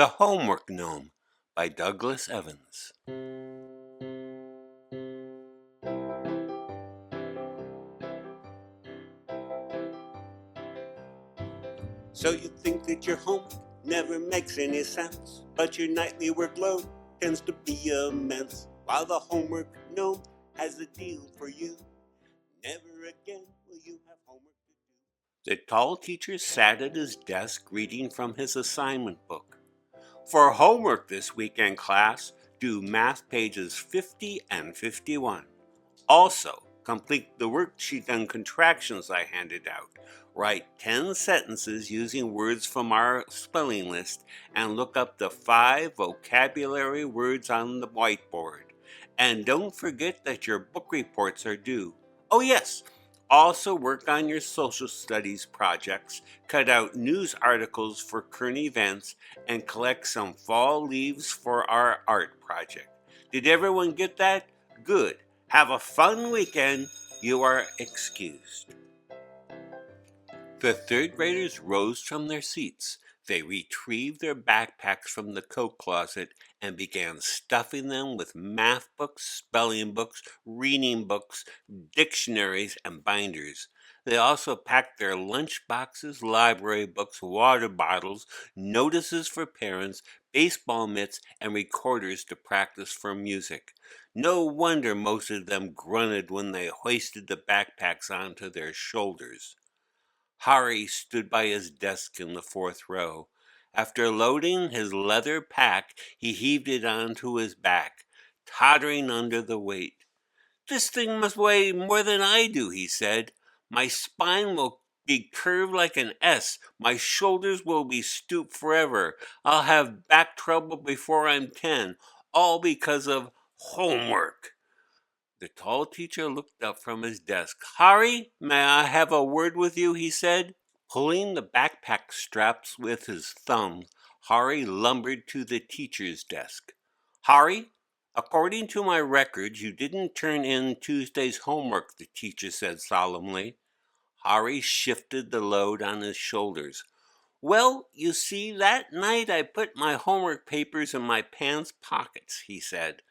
The Homework Gnome by Douglas Evans. So you think that your homework never makes any sense, but your nightly workload tends to be immense. While the Homework Gnome has a deal for you, never again will you have homework to do. The tall teacher sat at his desk reading from his assignment book. For homework this weekend, class, do math pages 50 and 51. Also, complete the worksheet on contractions I handed out. Write 10 sentences using words from our spelling list and look up the 5 vocabulary words on the whiteboard. And don't forget that your book reports are due. Oh yes, also work on your social studies projects, cut out news articles for current events, and collect some fall leaves for our art project. Did everyone get that? Good. Have a fun weekend. You are excused. The third graders rose from their seats. They retrieved their backpacks from the coat closet and began stuffing them with math books, spelling books, reading books, dictionaries, and binders. They also packed their lunch boxes, library books, water bottles, notices for parents, baseball mitts, and recorders to practice for music. No wonder most of them grunted when they hoisted the backpacks onto their shoulders. Hari stood by his desk in the fourth row. After loading his leather pack, he heaved it onto his back, tottering under the weight. "This thing must weigh more than I do," he said. "My spine will be curved like an S. My shoulders will be stooped forever. I'll have back trouble before I'm 10, all because of homework." The tall teacher looked up from his desk. "Hari, may I have a word with you?" he said. Pulling the backpack straps with his thumb, Hari lumbered to the teacher's desk. "Hari, according to my records, you didn't turn in Tuesday's homework," the teacher said solemnly. Hari shifted the load on his shoulders. "Well, you see, that night I put my homework papers in my pants pockets," he said.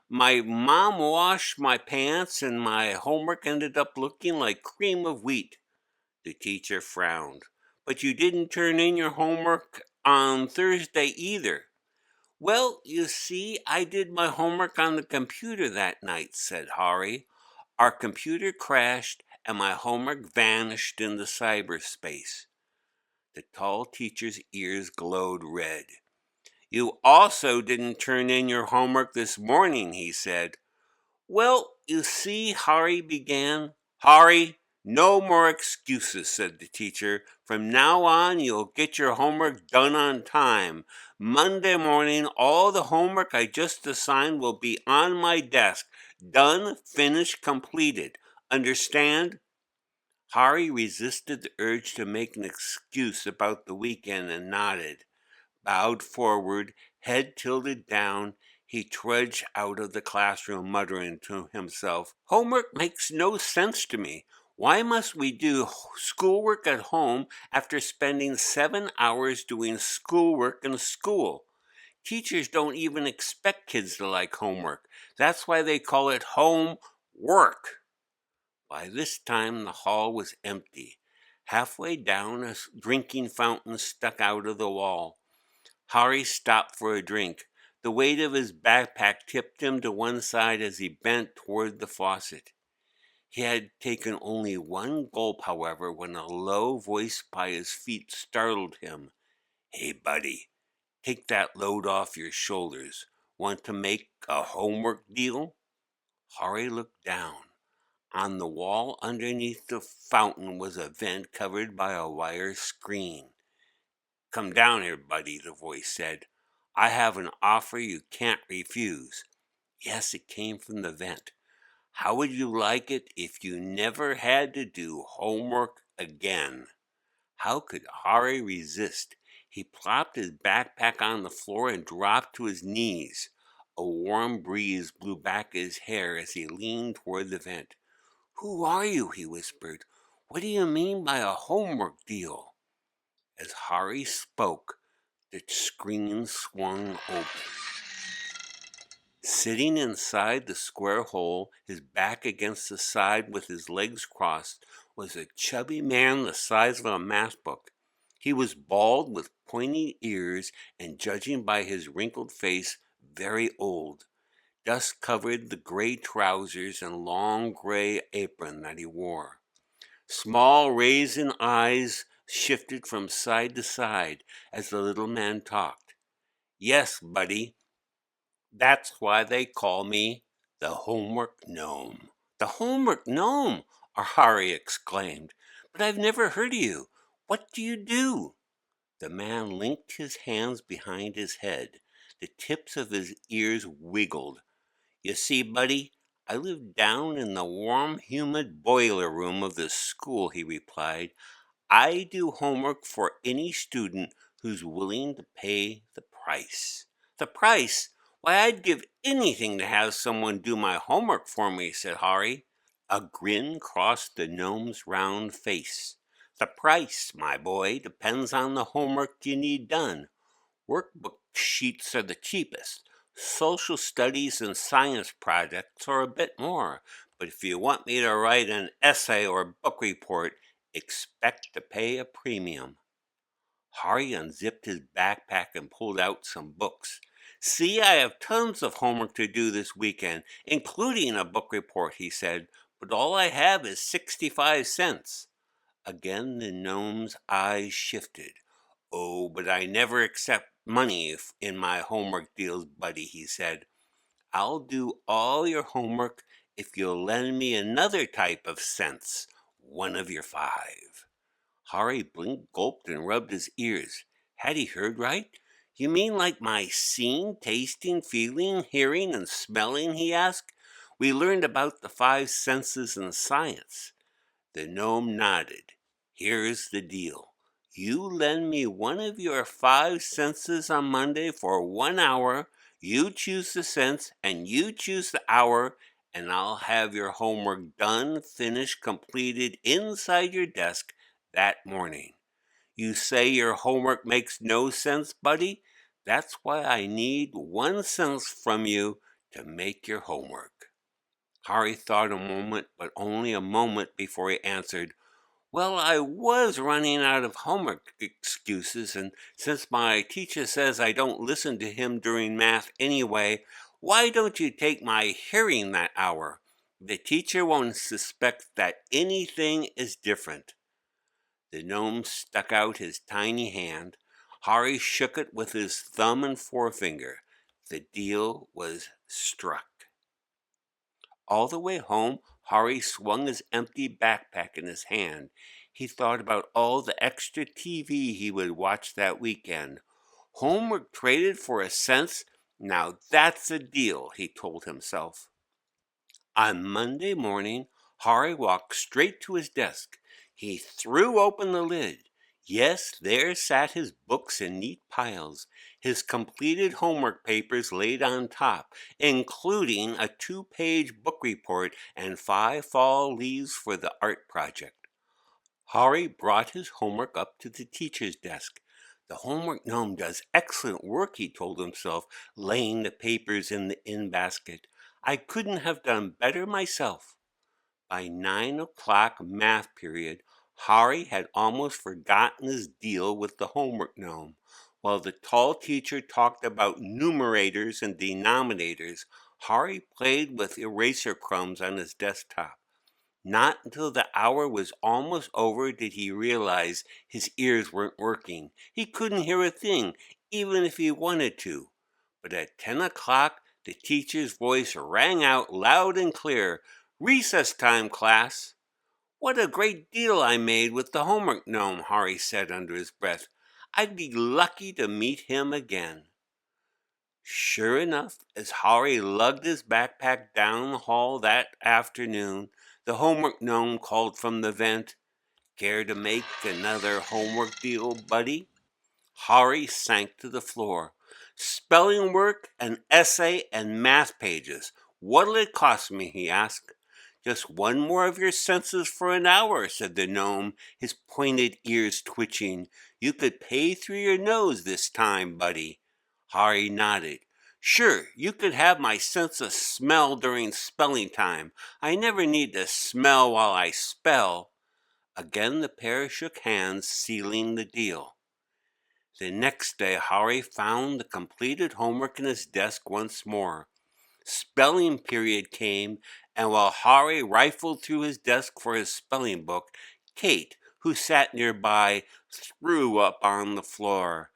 "My mom washed my pants and my homework ended up looking like cream of wheat." The teacher frowned. "But you didn't turn in your homework on Thursday either." "Well, you see, I did my homework on the computer that night," said Hari. "Our computer crashed and my homework vanished into cyberspace." The tall teacher's ears glowed red. "You also didn't turn in your homework this morning," he said. "Well, you see," Hari began. "Hari, no more excuses," said the teacher. "From now on, you'll get your homework done on time. Monday morning, all the homework I just assigned will be on my desk. Done, finished, completed. Understand?" Hari resisted the urge to make an excuse about the weekend and nodded. Bowed forward, head tilted down, he trudged out of the classroom, muttering to himself, "Homework makes no sense to me. Why must we do schoolwork at home after spending 7 hours doing schoolwork in school? Teachers don't even expect kids to like homework. That's why they call it home work." By this time, the hall was empty. Halfway down, a drinking fountain stuck out of the wall. Hari stopped for a drink. The weight of his backpack tipped him to one side as he bent toward the faucet. He had taken only one gulp, however, when a low voice by his feet startled him. "Hey, buddy, take that load off your shoulders. Want to make a homework deal?" Hari looked down. On the wall underneath the fountain was a vent covered by a wire screen. "Come down here, buddy," the voice said. "I have an offer you can't refuse." Yes, it came from the vent. "How would you like it if you never had to do homework again?" How could Hari resist? He plopped his backpack on the floor and dropped to his knees. A warm breeze blew back his hair as he leaned toward the vent. "Who are you?" he whispered. "What do you mean by a homework deal?" As Hari spoke, The screen swung open. Sitting inside the square hole, his back against the side with his legs crossed, was a chubby man the size of a math book. He was bald with pointy ears and, judging by his wrinkled face, very old. Dust covered the gray trousers and long gray apron that he wore. Small raisin eyes shifted from side to side as the little man talked. "Yes, buddy. That's why they call me the Homework Gnome." "The Homework Gnome!" Hari exclaimed. "But I've never heard of you. What do you do?" The man linked his hands behind his head. The tips of his ears wiggled. "You see, buddy, I live down in the warm, humid boiler room of this school," he replied. "I do homework for any student who's willing to pay the price." "The price? Why, I'd give anything to have someone do my homework for me," said Hari. A grin crossed the gnome's round face. "The price, my boy, depends on the homework you need done. Workbook sheets are the cheapest. Social studies and science projects are a bit more. But if you want me to write an essay or book report, expect to pay a premium." Hari unzipped his backpack and pulled out some books. "See, I have tons of homework to do this weekend, including a book report," he said. "But all I have is 65 cents. Again the gnome's eyes shifted. "Oh, but I never accept money in my homework deals, buddy," he said. "I'll do all your homework if you'll lend me another type of cents, one of your 5. Hari blinked, gulped, and rubbed his ears. Had he heard right? "You mean like my seeing, tasting, feeling, hearing, and smelling?" he asked. "We learned about the 5 senses in science." The gnome nodded. "Here's the deal. You lend me one of your 5 senses on Monday for 1 hour. You choose the sense and you choose the hour, and I'll have your homework done, finished, completed inside your desk that morning. You say your homework makes no sense, buddy? That's why I need 1 sense from you to make your homework." Hari thought a moment, but only a moment, before he answered, "Well, I was running out of homework excuses, and since my teacher says I don't listen to him during math anyway, why don't you take my hearing that hour? The teacher won't suspect that anything is different." The gnome stuck out his tiny hand. Hari shook it with his thumb and forefinger. The deal was struck. All the way home, Hari swung his empty backpack in his hand. He thought about all the extra TV he would watch that weekend. Homework traded for a sense? Now that's a deal, he told himself. On Monday morning, Hari walked straight to his desk. He threw open the lid. Yes, there sat his books in neat piles, his completed homework papers laid on top, including a 2-page book report and 5 fall leaves for the art project. Hari brought his homework up to the teacher's desk. "The homework gnome does excellent work," he told himself, laying the papers in the in-basket. "I couldn't have done better myself." By 9 o'clock math period, Hari had almost forgotten his deal with the homework gnome. While the tall teacher talked about numerators and denominators, Hari played with eraser crumbs on his desktop. Not until the hour was almost over did he realize his ears weren't working. He couldn't hear a thing, even if he wanted to. But at 10 o'clock, the teacher's voice rang out loud and clear. "Recess time, class." "What a great deal I made with the homework gnome," Hari said under his breath. "I'd be lucky to meet him again." Sure enough, as Hari lugged his backpack down the hall that afternoon, the homework gnome called from the vent, "Care to make another homework deal, buddy?" Hari sank to the floor. "Spelling work, an essay, and math pages. What'll it cost me?" he asked. Just one more of your senses for an hour, said the gnome, his pointed ears twitching. You could pay through your nose this time, buddy. Hari nodded. Sure, you could have my sense of smell during spelling time. I never need to smell while I spell. Again the pair shook hands, sealing the deal. The next day, Hari found the completed homework in his desk once more. Spelling period came, and while Hari rifled through his desk for his spelling book, Kate, who sat nearby, threw up on the floor.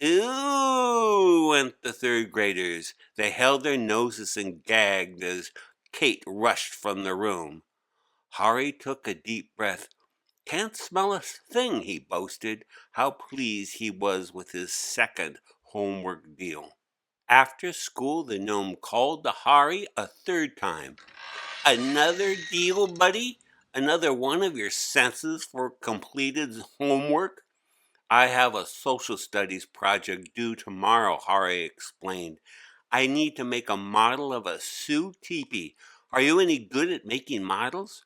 Ooh, went the third graders. They held their noses and gagged as Kate rushed from the room. Hari took a deep breath. Can't smell a thing, he boasted. How pleased he was with his second homework deal. After school, the gnome called to Hari a third time. Another deal, buddy? Another one of your senses for completed homework? I have a social studies project due tomorrow, Hari explained. I need to make a model of a Sioux teepee. Are you any good at making models?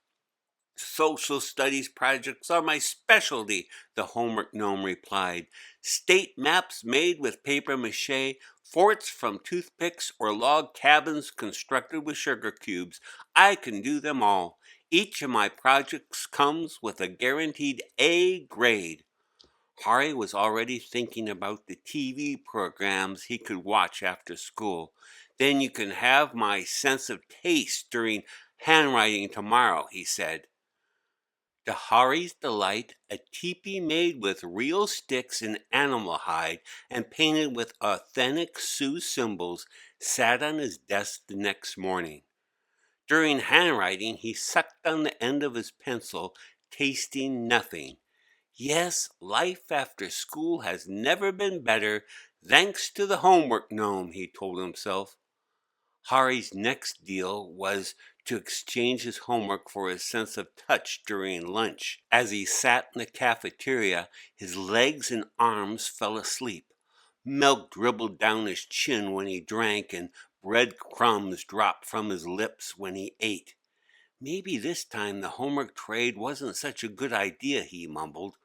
Social studies projects are my specialty, the homework gnome replied. State maps made with paper mache, forts from toothpicks, or log cabins constructed with sugar cubes. I can do them all. Each of my projects comes with a guaranteed A grade. Hari was already thinking about the TV programs he could watch after school. Then you can have my sense of taste during handwriting tomorrow, he said. To Hari's delight, a teepee made with real sticks and animal hide and painted with authentic Sioux symbols sat on his desk the next morning. During handwriting, he sucked on the end of his pencil, tasting nothing. Yes, life after school has never been better, thanks to the homework gnome, he told himself. Hari's next deal was to exchange his homework for his sense of touch during lunch. As he sat in the cafeteria, his legs and arms fell asleep. Milk dribbled down his chin when he drank, and bread crumbs dropped from his lips when he ate. Maybe this time the homework trade wasn't such a good idea, he mumbled.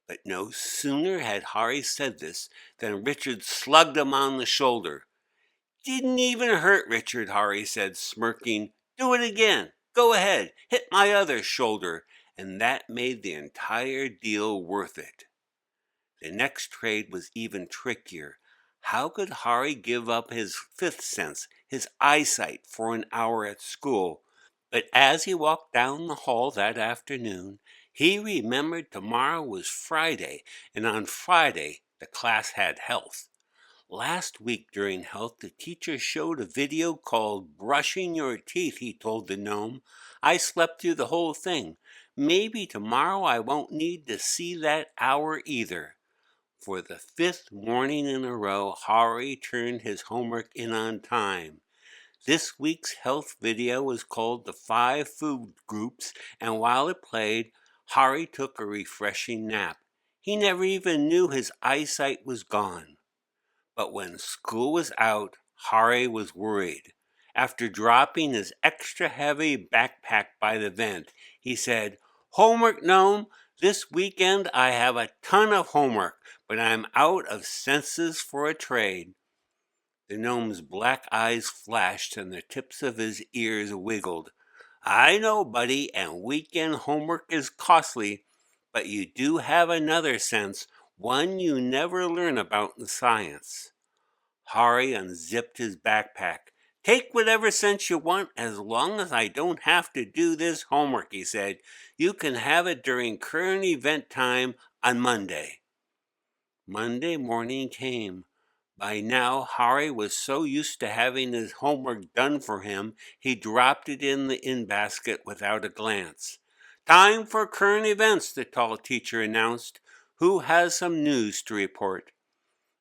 But no sooner had Hari said this than Richard slugged him on the shoulder. Didn't even hurt, Richard, Hari said, smirking. Do it again. Go ahead. Hit my other shoulder. And that made the entire deal worth it. The next trade was even trickier. How could Hari give up his fifth sense, his eyesight, for an hour at school? But as he walked down the hall that afternoon, he remembered tomorrow was Friday, and on Friday the class had health. Last week during health, the teacher showed a video called Brushing Your Teeth, he told the gnome. I slept through the whole thing. Maybe tomorrow I won't need to see that hour either. For the fifth morning in a row, Hari turned his homework in on time. This week's health video was called The 5 Food Groups, and while it played, Hari took a refreshing nap. He never even knew his eyesight was gone. But when school was out, Hari was worried. After dropping his extra heavy backpack by the vent, he said, Homework, gnome. This weekend I have a ton of homework, but I'm out of senses for a trade. The gnome's black eyes flashed and the tips of his ears wiggled. I know, buddy, and weekend homework is costly, but you do have another sense, one you never learn about in science. Hari unzipped his backpack. Take whatever sense you want as long as I don't have to do this homework, he said. You can have it during current event time on Monday. Monday morning came. By now, Hari was so used to having his homework done for him, he dropped it in the in-basket without a glance. Time for current events, the tall teacher announced. Who has some news to report?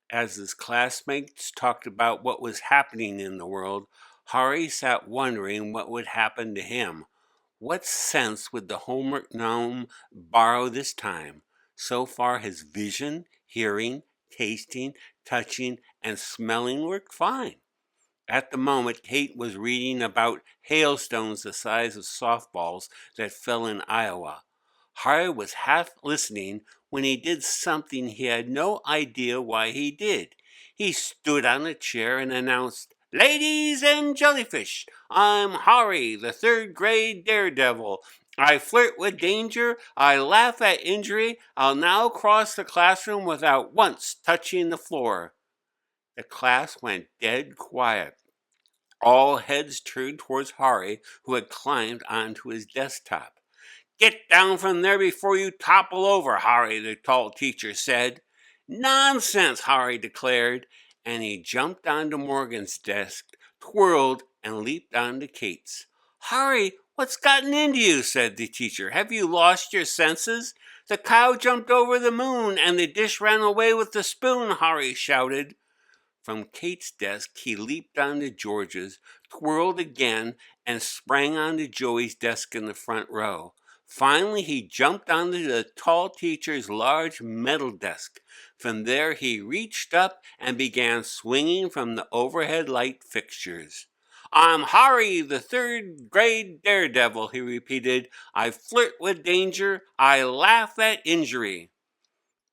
As his classmates talked about what was happening in the world, Hari sat wondering what would happen to him. What sense would the homework gnome borrow this time? So far his vision, hearing, tasting, touching, and smelling worked fine. At the moment, Kate was reading about hailstones the size of softballs that fell in Iowa. Harry was half listening when he did something he had no idea why he did. He stood on a chair and announced, "Ladies and jellyfish, I'm Harry, the third grade daredevil. I flirt with danger, I laugh at injury. I'll now cross the classroom without once touching the floor." The class went dead quiet. All heads turned towards Harry, who had climbed onto his desktop. "Get down from there before you topple over, Harry," the tall teacher said. "Nonsense," Harry declared, and he jumped onto Morgan's desk, twirled, and leaped onto Kate's. "Harry, what's gotten into you?" said the teacher. "Have you lost your senses?" "The cow jumped over the moon, and the dish ran away with the spoon," Harry shouted. From Kate's desk, he leaped onto George's, twirled again, and sprang onto Joey's desk in the front row. Finally, he jumped onto the tall teacher's large metal desk. From there, he reached up and began swinging from the overhead light fixtures. "I'm Harry, the third grade daredevil," he repeated. "I flirt with danger. I laugh at injury."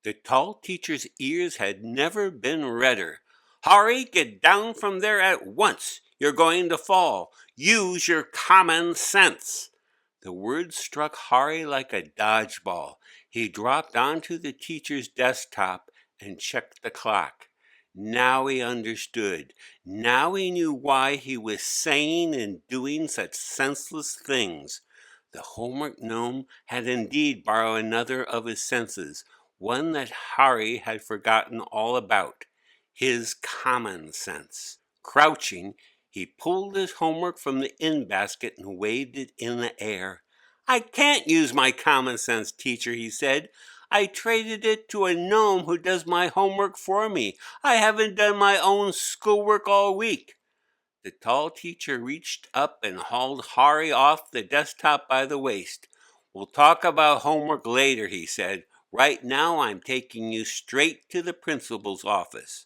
The tall teacher's ears had never been redder. "Harry, get down from there at once. You're going to fall. Use your common sense." The words struck Harry like a dodgeball. He dropped onto the teacher's desktop and checked the clock. Now he understood. Now he knew why he was saying and doing such senseless things. The homework gnome had indeed borrowed another of his senses, one that Harry had forgotten all about, his common sense. Crouching, he pulled his homework from the in basket and waved it in the air. "I can't use my common sense, teacher," he said. "I traded it to a gnome who does my homework for me. I haven't done my own schoolwork all week." The tall teacher reached up and hauled Harry off the desktop by the waist. "We'll talk about homework later," he said. "Right now I'm taking you straight to the principal's office."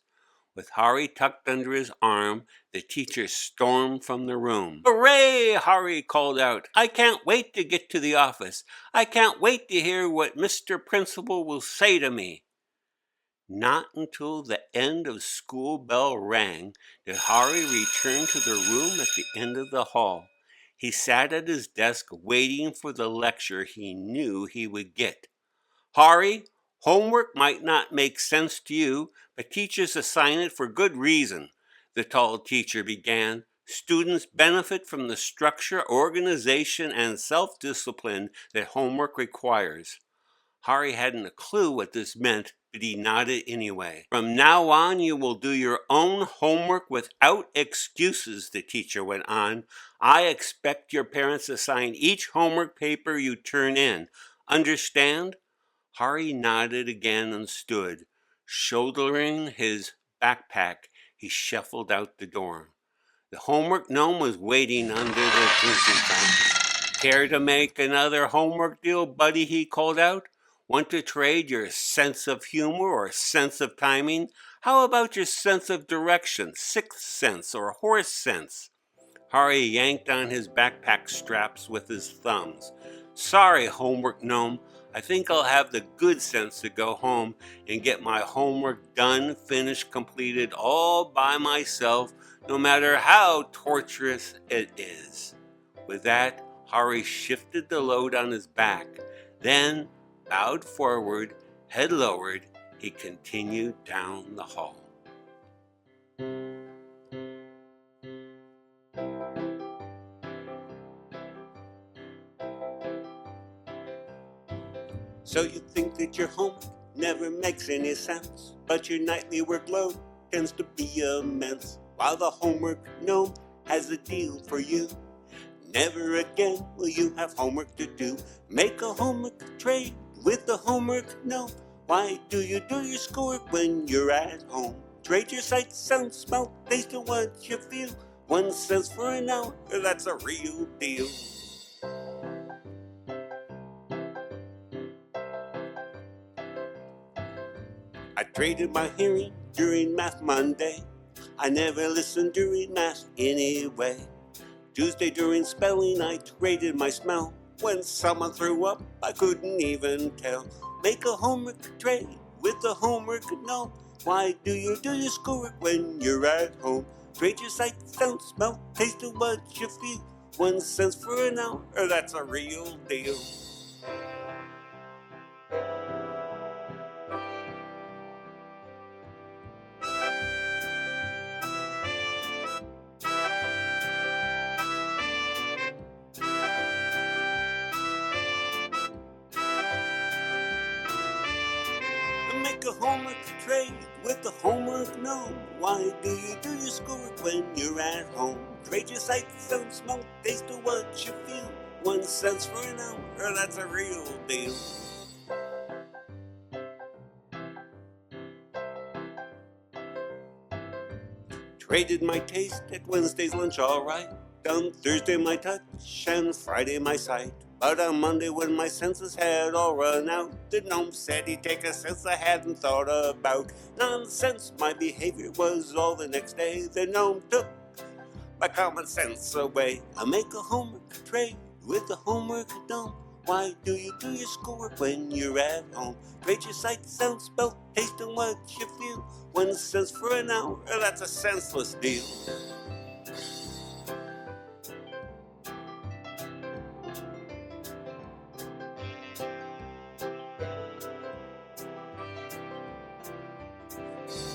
With Harry tucked under his arm, the teacher stormed from the room. "Hooray!" Harry called out. "I can't wait to get to the office. I can't wait to hear what Mr. Principal will say to me." Not until the end of school bell rang did Harry return to the room at the end of the hall. He sat at his desk waiting for the lecture he knew he would get. "Harry, homework might not make sense to you, but teachers assign it for good reason," the tall teacher began. "Students benefit from the structure, organization, and self-discipline that homework requires." Harry hadn't a clue what this meant, but he nodded anyway. "From now on, you will do your own homework without excuses," the teacher went on. "I expect your parents to sign each homework paper you turn in. Understand?" Harry nodded again and stood. Shouldering his backpack, he shuffled out the door. The homework gnome was waiting under the drinking fountain. "Care to make another homework deal, buddy?" he called out. "Want to trade your sense of humor or sense of timing? How about your sense of direction, sixth sense, or horse sense?" Harry yanked on his backpack straps with his thumbs. "Sorry, homework gnome. I think I'll have the good sense to go home and get my homework done, finished, completed all by myself, no matter how torturous it is." With that, Harry shifted the load on his back. Then, bowed forward, head lowered, he continued down the hall. So you think that your homework never makes any sense, but your nightly workload tends to be immense, while the homework gnome has a deal for you. Never again will you have homework to do. Make a homework trade with the homework gnome. Why do you do your schoolwork when you're at home? Trade your sight, sound, smell, taste, and what you feel. 1 cent for an hour, that's a real deal. I traded my hearing during Math Monday. I never listened during math anyway. Tuesday during spelling, I traded my smell. When someone threw up, I couldn't even tell. Make a homework trade with the homework gnome. Why do your schoolwork when you're at home? Trade your sight, sound, smell, taste of what you feel. 1 cent for an hour, that's a real deal. Make a homework trade with the homework gnome. Why do your schoolwork when you're at home? Trade your sight, sound, smell, taste of what you feel. 1 cent for an hour, that's a real deal. Traded my taste at Wednesday's lunch, alright. On Thursday my touch, and Friday my sight. But on Monday when my senses had all run out, the gnome said he'd take a sense I hadn't thought about. Nonsense, my behavior was all the next day. The gnome took my common sense away. I make a homework trade with the homework gnome. Why do your schoolwork when you're at home? Trade your sight, sound, spell, taste, and what you feel. 1 cent for an hour, that's a senseless deal.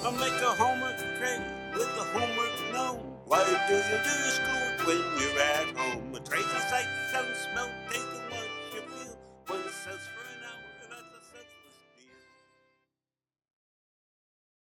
I'll make a homework trade with the homework gnome. Why do your schoolwork when you're at home? Trade your sight, sound, smell, taste, and what you feel. 1 cent